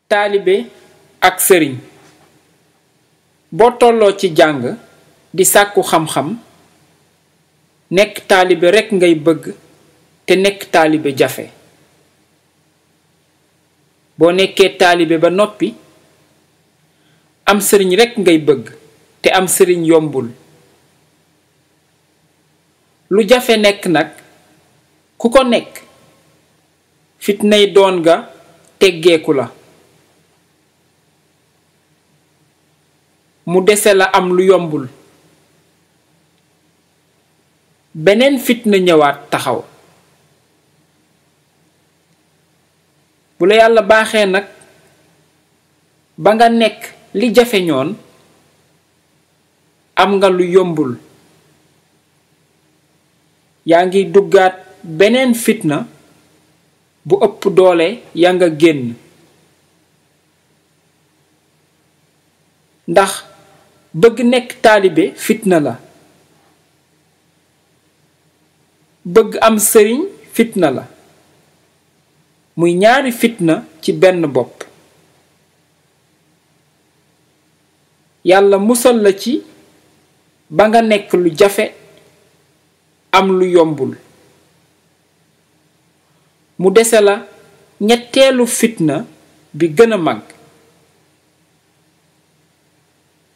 taalibe ak sëriñ boo tolloo ci jàng di sàkku xam-xam nekk taalibe rekk ngay bëgg te nekk taalibe jafe boo nekkee taalibe ba noppi am sëriñ rekk ngay bëgg te am sëriñ yombul lu jafe nekk nag ku ko nekk fitnay doon ga teggeeku la mu dese la am lu yombul beneen fitna ñëwaat taxaw bu la yàlla baaxee nag ba nga nekk li jafe ñoon am nga lu yombul yaa ngi duggaat beneen fitna bu ëpp doole ya nga génn ndax bëgg nekk taalibe fitna la bëgg am sëriñ fitna la muy ñaari fitna ci benn bopp yàlla musal la ci ba nga nekk lu jafe am lu yombul mu dese la ñetteelu fitna bi gën a mag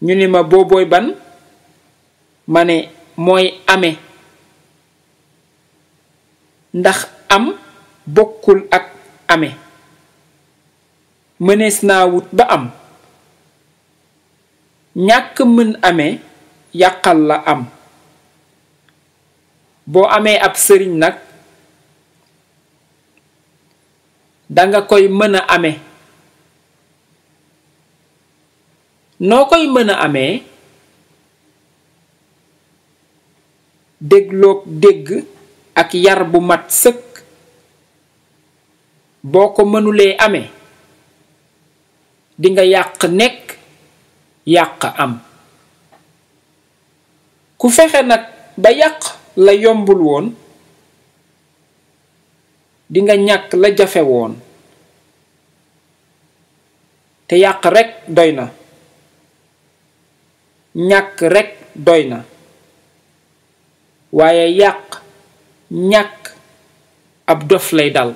ñu ni ma boobooy ban ma ne mooy ame ndax am bokkul ak ame mënees naa wut ba am ñàkk mën ame yàqal la am boo amee ab sëriñ nag danga koy mën a ame noo koy mën a amee dégloog dégg ak yar bu mat sëkk boo ko mënulee amee dinga yàq nekk yàq am ku fexe nag ba yàq la yombul woon dinga ñàkk la jafe woon te yàq rekk doy na ñàkk rekk doy na waaye yàq ñàkk ab dof lay dal